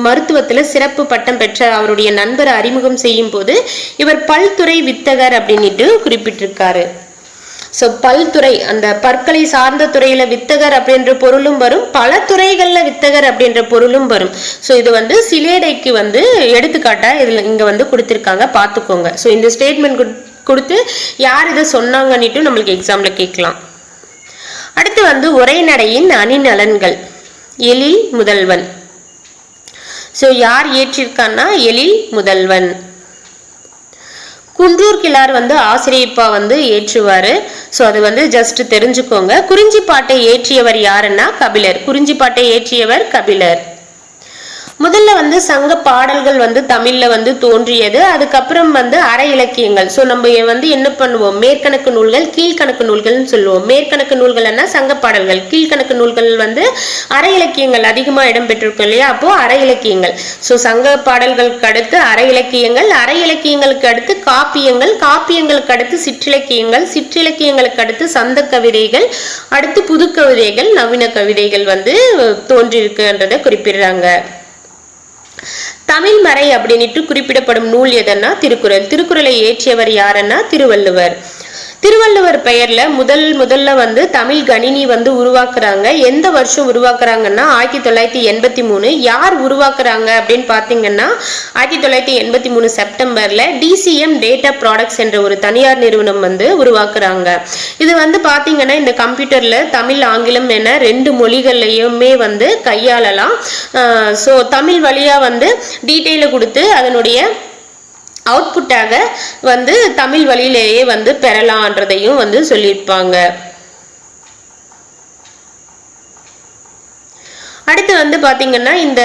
மருத்துவத்துல சிறப்பு பட்டம் பெற்ற அவருடைய நண்பரை அறிமுகம் செய்யும் போது இவர் பல்துறை வித்தகர் அப்படின்ட்டு குறிப்பிட்டிருக்காரு. ஸோ பல்துறை, அந்த பற்களை சார்ந்த துறையில வித்தகர் அப்படின்ற பொருளும் வரும், பல துறைகள்ல வித்தகர் அப்படின்ற பொருளும் வரும். ஸோ இது வந்து சிலேடைக்கு வந்து எடுத்துக்காட்டா இதுல இங்க வந்து கொடுத்திருக்காங்க, பார்த்துக்கோங்க. ஸோ இந்த ஸ்டேட்மெண்ட் கொடுத்து யார் இதை சொன்னாங்கன்னுட்டு நம்மளுக்கு எக்ஸாம்ல கேட்கலாம். அடுத்து வந்து உரைநடையின் அணிநலன்கள். எழில் முதல்வன். ஸோ யார் ஏற்றிருக்கான்னா எழில் முதல்வன். குன்றூர் கிழார் வந்து ஆசிரியப்பா வந்து ஏற்றுவாரு. ஸோ அது வந்து ஜஸ்ட் தெரிஞ்சுக்கோங்க. குறிஞ்சிப்பாட்டை ஏற்றியவர் யாருன்னா கபிலர். குறிஞ்சிப்பாட்டை ஏற்றியவர் கபிலர். முதல்ல வந்து சங்க பாடல்கள் வந்து தமிழ்ல வந்து தோன்றியது. அதுக்கப்புறம் வந்து அற இலக்கியங்கள். ஸோ நம்ம வந்து என்ன பண்ணுவோம், மேற்கணக்கு நூல்கள் கீழ்கணக்கு நூல்கள்னு சொல்லுவோம். மேற்கணக்கு நூல்கள்னா சங்க பாடல்கள், கீழ்கணக்கு நூல்கள் வந்து அற இலக்கியங்கள் அதிகமாக இடம்பெற்றிருக்கும் இல்லையா, அப்போ அற இலக்கியங்கள். ஸோ சங்க பாடல்களுக்கு அடுத்து அற இலக்கியங்கள், அற இலக்கியங்களுக்கு அடுத்து காப்பியங்கள், காப்பியங்களுக்கு அடுத்து சிற்றிலக்கியங்கள், சிற்றிலக்கியங்களுக்கு அடுத்து சந்த கவிதைகள், அடுத்து புது கவிதைகள், நவீன கவிதைகள் வந்து தோன்றியிருக்குன்றதை குறிப்பிடுறாங்க. தமிழ் மறை அப்படின்ட்டு குறிப்பிடப்படும் நூல் எதன்னா திருக்குறள். திருக்குறளை ஏற்றியவர் யாருன்னா திருவள்ளுவர். திருவள்ளுவர் பெயர்ல முதல்ல வந்து தமிழ் கணினி வந்து உருவாக்குறாங்க. எந்த வருஷம் உருவாக்குறாங்கன்னா 1983. யார் உருவாக்குறாங்க அப்படின்னு பாத்தீங்கன்னா 1983 செப்டம்பர்ல DCM டேட்டா ப்ராடக்ட்ஸ் என்ற ஒரு தனியார் நிறுவனம் வந்து உருவாக்குறாங்க. இது வந்து பாத்தீங்கன்னா இந்த கம்ப்யூட்டர்ல தமிழ் ஆங்கிலம் என 2 மொழிகள்லையுமே வந்து கையாளலாம். ஸோ தமிழ் வழியா வந்து டீட்டெயில கொடுத்து அதனுடைய அவுட்புட்டாக வந்து தமிழ் வழியிலேயே வந்து பெறலான்றதையும் வந்து சொல்லியிருப்பாங்க. அடுத்து வந்து பாத்தீங்கன்னா இந்த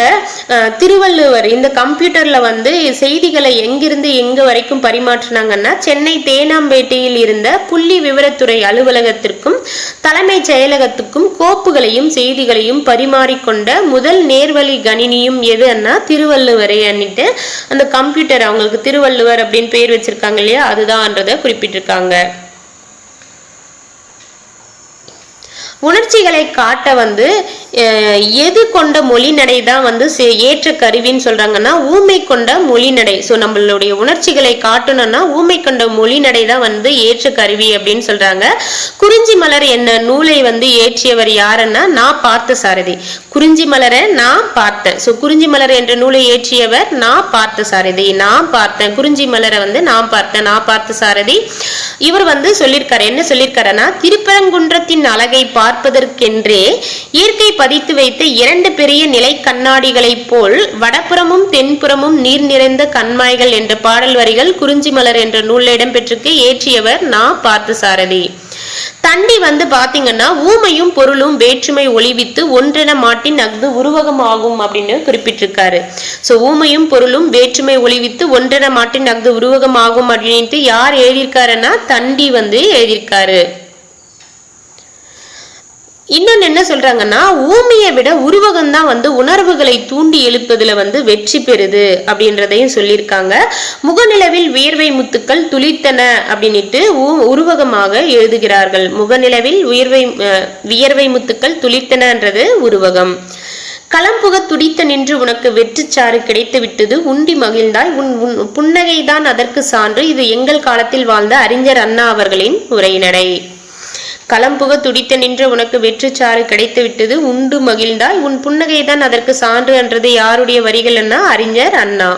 திருவள்ளுவர் இந்த கம்ப்யூட்டர்ல வந்து செய்திகளை எங்கிருந்து எங்க வரைக்கும் பரிமாற்றினாங்கன்னா சென்னை தேனாம்பேட்டையில் இருந்த புள்ளி விவரத்துறை அலுவலகத்திற்கும் தலைமைச் செயலகத்துக்கும் கோப்புகளையும் செய்திகளையும் பரிமாறிக்கொண்ட முதல் நேர்வழி கணினியும் எதுன்னா திருவள்ளுவரே அன்னிட்டு அந்த கம்ப்யூட்டர் அவங்களுக்கு திருவள்ளுவர் அப்படின்னு பேர் வச்சிருக்காங்க இல்லையா, அதுதான்றதை குறிப்பிட்டிருக்காங்க. உணர்ச்சிகளை காட்ட வந்து எது கொண்ட மொழி நடை தான் வந்து ஏற்ற கருவின்னு சொல்றாங்கன்னா ஊமை கொண்ட மொழி நடை. ஸோ நம்மளுடைய உணர்ச்சிகளை காட்டணும்னா ஊமை கொண்ட மொழி நடை தான் வந்து ஏற்ற கருவி அப்படின்னு சொல்றாங்க. குறிஞ்சி மலர் என்ன நூலை வந்து ஏற்றியவர் யாருன்னா நான் பார்த்த சாரதி. குறிஞ்சி மலரை நான் பார்த்தேன். ஸோ குறிஞ்சி மலர் என்ற நூலை ஏற்றியவர் நான் பார்த்த சாரதி. நான் பார்த்தேன் குறிஞ்சி மலரை வந்து நான் பார்த்த சாரதி. இவர் வந்து சொல்லியிருக்காரு, என்ன சொல்லியிருக்காருன்னா திருப்பரங்குன்றத்தின் அழகை பார்ப்பதற்கென்றே இயற்கை பதித்து வைத்த 2 பெரிய நிலை கண்ணாடிகளை போல் வடப்புறமும் தென்புறமும் நீர் நிறைந்த கண்மாய்கள் என்ற பாடல் வரிகள் குறிஞ்சி மலர் என்ற நூலில் இடம்பெற்றிருக்கு. ஏற்றியவர் நான் பார்த்த சாரதி. தண்டி வந்து பாத்தீங்கன்னா ஊமையும் பொருளும் வேற்றுமை ஒளிவித்து ஒன்றென மாட்டின் அஃது உருவகம் ஆகும் அப்படின்னு குறிப்பிட்டிருக்காரு. சோ ஊமையும் பொருளும் வேற்றுமை ஒளிவித்து ஒன்றென மாட்டின் அஃது உருவகம் ஆகும் அப்படின்ட்டு யார் எழுதியிருக்காருன்னா தண்டி வந்து எழுதியிருக்காரு. இன்னொன்னு என்ன சொல்றாங்கன்னா, ஊமையை விட உருவகம் தான் வந்து உணர்வுகளை தூண்டி எழுப்பதுல வந்து வெற்றி பெறுது அப்படின்றதையும் சொல்லியிருக்காங்க. முகநிலவில் வியர்வை முத்துக்கள் துளித்தன அப்படின்ட்டு உருவகமாக எழுதுகிறார்கள். முகநிலவில் வியர்வை முத்துக்கள் துளித்தனன்றது உருவகம். களம்புக துடித்த நின்று உனக்கு வெற்றிச்சாறு கிடைத்து விட்டது, உண்டி மகிழ்ந்தாய், உன் புன்னகைதான் அதற்கு சான்று. இது எங்கள் காலத்தில் வாழ்ந்த அறிஞர் அண்ணா அவர்களின் உரைநடை. களம்புக துடித்த நின்று உனக்கு வெற்றிச்சாறு கிடைத்து விட்டது, உண்டு மகிழ்ந்தாய், உன் புன்னகைதான் அதற்கு சான்று என்றது யாருடைய வரிகள்னா அறிஞர் அண்ணா.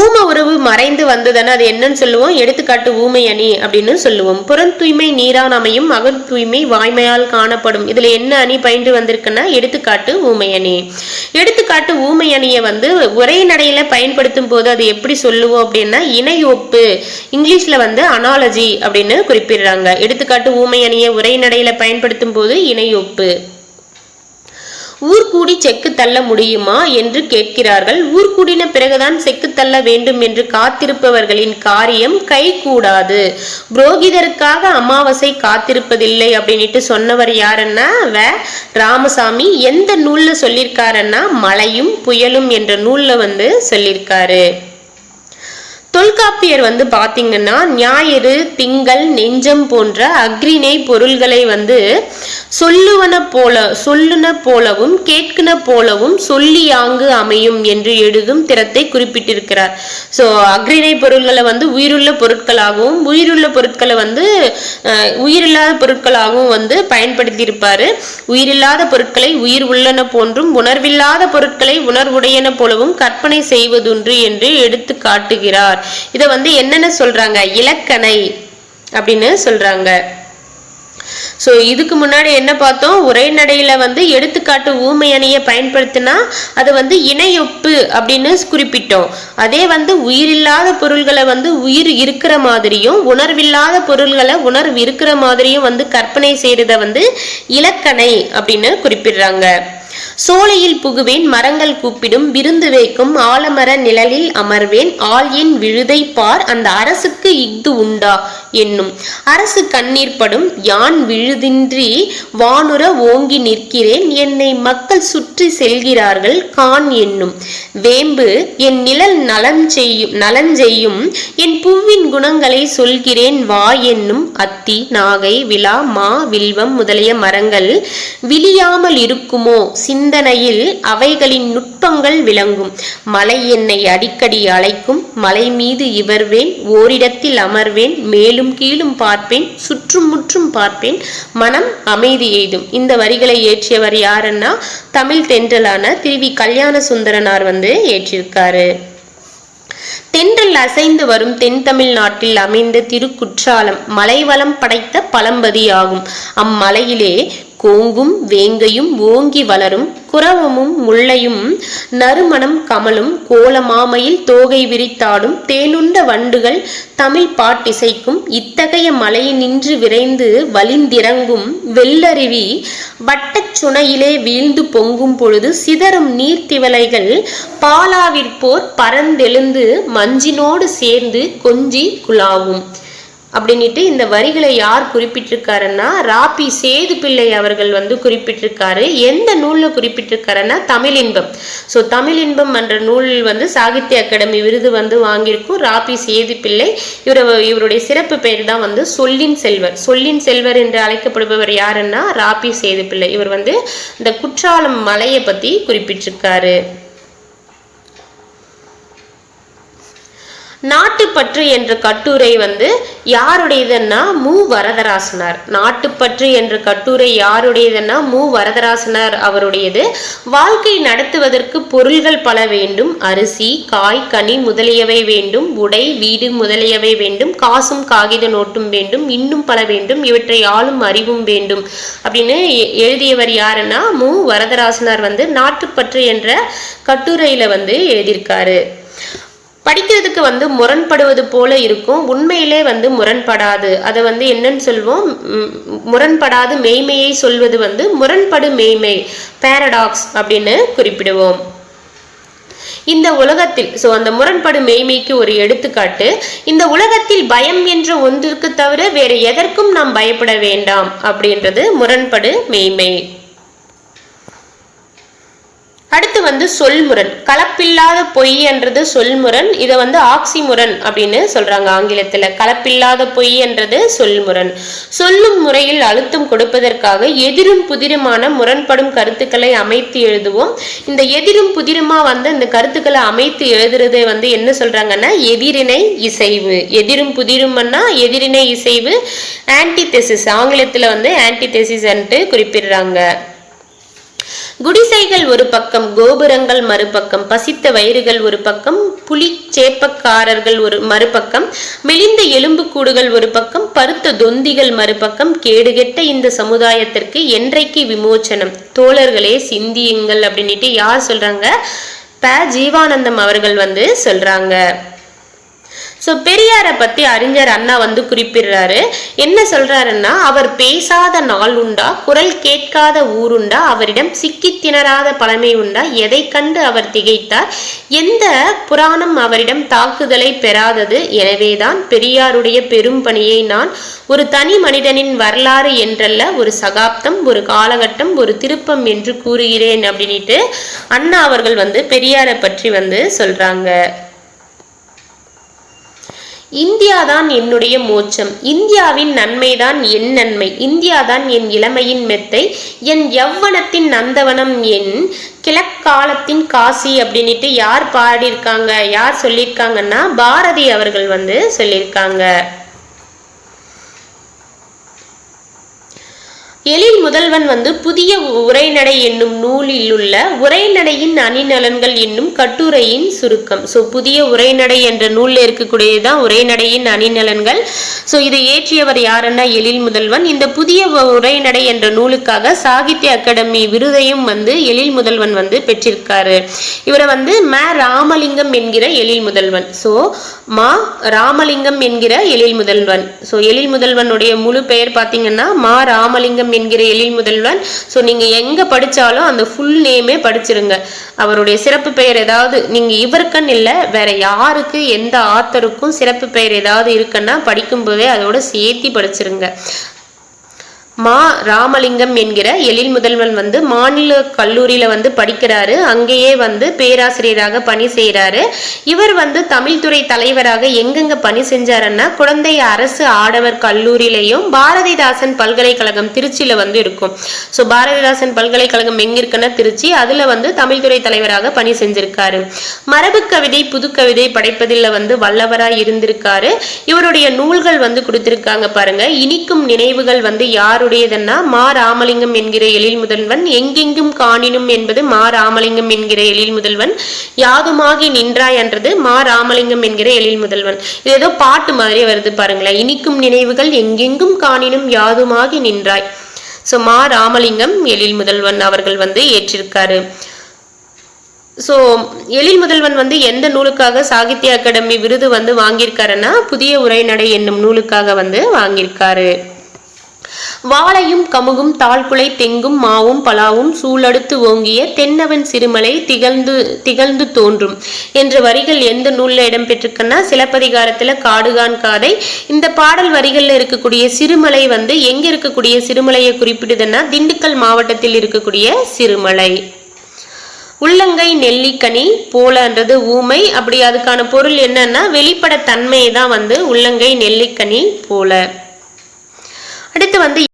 ஊம உறவு மறைந்து வந்ததுன்னு அது என்னன்னு சொல்லுவோம், எடுத்துக்காட்டு ஊமை அணி அப்படின்னு சொல்லுவோம். புறம் தூய்மை நீரான் அமையும், அகத் தூய்மை வாய்மையால் காணப்படும். இதுல என்ன அணி பயின்று வந்திருக்குன்னா எடுத்துக்காட்டு ஊமை அணி. எடுத்துக்காட்டு ஊமை அணியை வந்து ஒரே நடையில பயன்படுத்தும் போது அது எப்படி சொல்லுவோம் அப்படின்னா இணையொப்பு, இங்கிலீஷ்ல வந்து அனாலஜி அப்படின்னு குறிப்பிடுறாங்க. எடுத்துக்காட்டு ஊமை அணியை ஒரே நடையில பயன்படுத்தும் போது இணையொப்பு. ஊர் கூடி செக்கு தள்ள முடியுமா என்று கேட்கிறார்கள். ஊர் கூடின பிறகுதான் செக்கு தள்ள வேண்டும் என்று காத்திருப்பவர்களின் காரியம் கை கூடாது. புரோகிதருக்காக அமாவாசை காத்திருப்பதில்லை அப்படின்ட்டு சொன்னவர் யாருன்னா ராமசாமி. எந்த நூல்ல சொல்லியிருக்காருன்னா மலையும் புயலும் என்ற நூல்ல வந்து சொல்லியிருக்காரு. தொல்காப்பியர் வந்து பாத்தீங்கன்னா ஞாயிறு, திங்கள், நெஞ்சம் போன்ற அக்ரிணை பொருள்களை வந்து சொல்லுன போலவும் கேட்கின போலவும் சொல்லியாங்கு அமையும் என்று எழுதும் திறத்தை குறிப்பிட்டிருக்கிறார். ஸோ அக்ரிணை பொருள்களை வந்து உயிருள்ள பொருட்களாகவும் உயிருள்ள பொருட்களை வந்து உயிரில்லாத பொருட்களாகவும் வந்து பயன்படுத்தி இருப்பாரு. உயிரில்லாத பொருட்களை உயிர் உள்ளன போன்றும் உணர்வில்லாத பொருட்களை உணர்வுடையன போலவும் கற்பனை செய்வதுன்று என்று எடுத்து காட்டுகிறார். இத வந்து என்னன்னு சொல்றாங்க, இலக்கணை அப்படின்னு சொல்றாங்க. சோ இதுக்கு முன்னாடி என்ன பார்த்தோம், உரைநடையில வந்து எடுத்துக்காட்டு ஊமை அணியை பயன்படுத்தினா அது வந்து இணையொப்பு அப்படின்னு குறிப்பிட்டோம். அதே வந்து உயிரில்லாத பொருள்களை வந்து உயிர் இருக்கிற மாதிரியும் உணர்வில்லாத பொருள்களை உணர்வு இருக்கிற மாதிரியும் வந்து கற்பனை செய்யறத வந்து இலக்கணை அப்படின்னு குறிப்பிடுறாங்க. சோலையில் புகுவேன், மரங்கள் கூப்பிடும், விருந்து வைக்கும், ஆலமர நிழலில் அமர்வேன், ஆள் என் விழுதை பார், அந்த அரசுக்கு இஃது உண்டா என்னும். அரசு கண்ணீர் படும், யான் விழுதின்றி வானுர ஓங்கி நிற்கிறேன், என்னை மக்கள் சுற்றி செல்கிறார்கள் கான் என்னும். வேம்பு என் நிழல் நலஞ்செய்யும், என் பூவின் குணங்களை சொல்கிறேன் வா என்னும். அத்தி, நாகை, விழா, மா, வில்வம் முதலிய மரங்கள் விழியாமல் இருக்குமோ சிந்தனையில் அவைகளின் நுட்பங்கள் விளங்கும். மலை என்னை அடிக்கடி அழைக்கும், மலை மீது இவர்வேன், ஓரிடத்தில் அமர்வேன், மேலும் கீழும் பார்ப்பேன், சுற்றும் முற்றும் பார்ப்பேன், மனம் அமைதி எய்தும். இந்த வரிகளை ஏற்றியவர் யாருன்னா தமிழ் தென்றலான திருவி கல்யாண சுந்தரனார் வந்து ஏற்றிருக்காரு. தென்றல் அசைந்து வரும் தென் தமிழ் நாட்டில் அமைந்த திருக்குற்றாலம் மலைவளம் படைத்த பழம்பதி ஆகும். அம்மலையிலே கோங்கும் வேங்கையும் ஓங்கி வளரும், குரவமும் முல்லையும் நறுமணம் கமலும், கோலமாமையில் தோகை விரித்தாடும், தேனுண்ட வண்டுகள் தமிழ் பாட்டிசைக்கும். இத்தகைய மலையினின்று விரைந்து வலிந்திறங்கும் வெள்ளருவி வட்டச் சுனையிலே வீழ்ந்து பொங்கும் பொழுது சிதறும் நீர்த்திவலைகள் பாலாவிற்போர் பரந்தெழுந்து மஞ்சினோடு சேர்ந்து கொஞ்சி குழாவும் அப்படின்ட்டு இந்த வரிகளை யார் குறிப்பிட்டிருக்காருன்னா ராபி சேது பிள்ளை அவர்கள் வந்து குறிப்பிட்டிருக்காரு. எந்த நூல்ல குறிப்பிட்டிருக்காருன்னா தமிழின்பம். ஸோ தமிழின்பம் என்ற நூல் வந்து சாகித்ய அகாடமி விருது வந்து வாங்கியிருக்கும் ராபி சேது பிள்ளை. இவருடைய சிறப்பு பெயர் தான் வந்து சொல்லின் செல்வர். சொல்லின் செல்வர் என்று அழைக்கப்படுபவர் யாருன்னா ராபி சேது பிள்ளை. இவர் வந்து இந்த குற்றாலம் மலையை பத்தி குறிப்பிட்டிருக்காரு. நாட்டுப்பற்று என்ற கட்டுரை வந்து யாருடையதுன்னா மு வரதராசனார். நாட்டுப்பற்று என்ற கட்டுரை யாருடையதுன்னா மு வரதராசனார் அவருடையது. வாழ்க்கை நடத்துவதற்கு பொருள்கள் பல வேண்டும், அரிசி, காய், கனி முதலியவை வேண்டும், உடை, வீடு முதலியவை வேண்டும், காசும் காகித நோட்டும் வேண்டும், இன்னும் பல வேண்டும், இவற்றை ஆளும் அறிவும் வேண்டும் அப்படின்னு எழுதியவர் யாருன்னா மு வரதராசனார் வந்து நாட்டுப்பற்று என்ற கட்டுரையில வந்து எழுதியிருக்காரு. படிக்கிறதுக்கு வந்து முரண்படுவது போல இருக்கும், உண்மையிலே வந்து முரண்படாது. அதை வந்து என்னன்னு சொல்வோம், முரண்படாது மெய்மையை சொல்வது வந்து முரண்படு மெய்மை, பேரடாக்ஸ் அப்படின்னு குறிப்பிடுவோம். இந்த உலகத்தில் அந்த முரண்படு மெய்மைக்கு ஒரு எடுத்துக்காட்டு, இந்த உலகத்தில் பயம் என்ற ஒன்றிற்கு தவிர வேற எதற்கும் நாம் பயப்பட வேண்டாம் அப்படின்றது முரண்படு மெய்மை. அடுத்து சொல்முரண். கலப்பில்லாத பொய் என்றது சொல்முரண். இதை ஆக்சிமுரண் அப்படின்னு சொல்றாங்க ஆங்கிலத்துல. கலப்பில்லாத பொய் என்றது சொல்முரண். சொல்லும் முறையில் அழுத்தம் கொடுப்பதற்காக எதிரும் புதிருமான முரண்படும் கருத்துக்களை அமைத்து எழுதுவோம். இந்த எதிரும் புதிருமா இந்த கருத்துக்களை அமைத்து எழுதுறதை என்ன சொல்றாங்கன்னா எதிரிணை இசைவு. எதிரும் புதிரும்னா எதிரிணை இசைவு, ஆன்டிதெசிஸ். ஆங்கிலத்துல ஆன்டிதெசிஸ் குறிப்பிடுறாங்க. குடிசைகள் ஒரு பக்கம், கோபுரங்கள் மறுபக்கம், பசித்த வயிறுகள் ஒரு பக்கம், புலி சேப்பக்காரர்கள் ஒரு மறுபக்கம், மெலிந்த எலும்பு கூடுகள் ஒரு பக்கம், பருத்த தொந்திகள் மறுபக்கம், கேடுகெட்ட இந்த சமுதாயத்திற்கு என்றைக்கு விமோச்சனம்? தோழர்களே சிந்தியுங்கள் அப்படின்ட்டு யார் சொல்றாங்க? ஜீவானந்தம் அவர்கள் சொல்றாங்க. பெரியாரை பத்தி அறிஞர் அண்ணா குறிப்பிடுறாரு. என்ன சொல்றாருன்னா, அவர் பேசாத நாள் உண்டா, குரல் கேட்காத ஊருண்டா, அவரிடம் சிக்கி திணறாத பழமை உண்டா, எதை கண்டு அவர் திகைத்தார், எந்த புராணம் அவரிடம் தாக்குதலை பெறாதது, எனவேதான் பெரியாருடைய பெரும் பணியை நான் ஒரு தனி மனிதனின் வரலாறு என்றல்ல, ஒரு சகாப்தம், ஒரு காலகட்டம், ஒரு திருப்பம் என்று கூறுகிறேன் அப்படின்ட்டு அண்ணா அவர்கள் பெரியாரை பற்றி சொல்றாங்க. இந்தியாதான் என்னுடைய மோட்சம், இந்தியாவின் நன்மைதான் என் நன்மை, இந்தியாதான் என் இளமையின் மெத்தை, என் யவ்வனத்தின் நந்தவனம், என் கிழக்காலத்தின் காசி அப்படின்ட்டு யார் பாடியிருக்காங்க, யார் சொல்லியிருக்காங்கன்னா பாரதி அவர்கள் சொல்லியிருக்காங்க. எழில் முதல்வன் புதிய உரைநடை என்னும் நூலில் உள்ள உரைநடையின் அணிநலன்கள் என்னும் கட்டுரையின் சுருக்கம். புதிய உரைநடை என்ற நூலில் இருக்கக்கூடியதுதான் உரைநடையின் அணிநலன்கள். இதை ஏற்றியவர் யாருன்னா எழில் முதல்வன். இந்த புதிய உரைநடை என்ற நூலுக்காக சாகித்ய அகாடமி விருதையும் எழில் முதல்வன் பெற்றிருக்காரு. இவரை ம ராமலிங்கம் என்கிற எழில் முதல்வன். மா ராமலிங்கம் என்கிற எழில் முதல்வன். எழில் முதல்வனுடைய முழு பெயர் பார்த்தீங்கன்னா மா ராமலிங்கம் என்கிற எழில் முதல்வன். நீங்க எங்க படிச்சாலும் அந்த ஃபுல் நேமே படிச்சிருங்க. அவருடைய சிறப்பு பெயர் ஏதாவது நீங்க இவருக்குன்னு இல்ல, வேற யாருக்கு எந்த ஆத்தருக்கும் சிறப்பு பெயர் ஏதாவது இருக்குன்னா படிக்கும் போதே அதோட சேர்த்தி படிச்சிருங்க. மா ராமலிங்கம் என்கிற எழில் முதல்வன் மாநில கல்லூரியில படிக்கிறாரு. அங்கேயே பேராசிரியராக பணி செய்யறாரு. இவர் தமிழ்துறை தலைவராக எங்கெங்க பணி செஞ்சாருன்னா குழந்தை அரசு ஆடவர் கல்லூரியிலையும் பாரதிதாசன் பல்கலைக்கழகம் திருச்சியில இருக்கும். பாரதிதாசன் பல்கலைக்கழகம் எங்க இருக்குன்னா திருச்சி. அதுல தமிழ்துறை தலைவராக பணி செஞ்சிருக்காரு. மரபு கவிதை புது கவிதை படைப்பதில் வல்லவராய் இருந்திருக்காரு. இவருடைய நூல்கள் கொடுத்திருக்காங்க பாருங்க. இனிக்கும் நினைவுகள் யார் மா ராமலிங்கம் என்கிற எழில் முதல்வன், எங்கெங்கும் காணினும் என்பது மா ராமலிங்கம் என்கிற எழில் முதல்வன், யாதுமாகி நின்றாய் என்றது மா ராமலிங்கம் என்கிற எழில் முதல்வன். இது ஏதோ பாட்டு மாதிரி வருது பாருங்களேன். இனிக்கும் நினைவுகள் எங்கெங்கும் காணினும் யாதுமாகி நின்றாய். மா ராமலிங்கம் எழில் முதல்வன் அவர்கள் ஏற்றிருக்காரு. எழில் முதல்வன் எந்த நூலுக்காக சாகித்ய அகாடமி விருது வாங்கியிருக்காருன்னா புதிய உரைநடை என்னும் நூலுக்காக வாங்கியிருக்காரு. வாழையும் கமுகும் தாழ்குலை தெங்கும் மாவும் பலாவும் சூழடுத்து ஓங்கிய தென்னவன் சிறுமலை திகழ்ந்து தோன்றும் என்ற வரிகள் எந்த நூல்ல இடம்பெற்றிருக்குன்னா சிலப்பதிகாரத்துல காடுகான் காதை. இந்த பாடல் வரிகள்ல இருக்கக்கூடிய சிறுமலை எங்க இருக்கக்கூடிய சிறுமலையை குறிப்பிடுதுன்னா திண்டுக்கல் மாவட்டத்தில் இருக்கக்கூடிய சிறுமலை. உள்ளங்கை நெல்லிக்கனி போலன்றது ஊமை. அப்படி அதுக்கான பொருள் என்னன்னா வெளிப்பட தன்மையை தான் உள்ளங்கை நெல்லிக்கனி போல. அடுத்து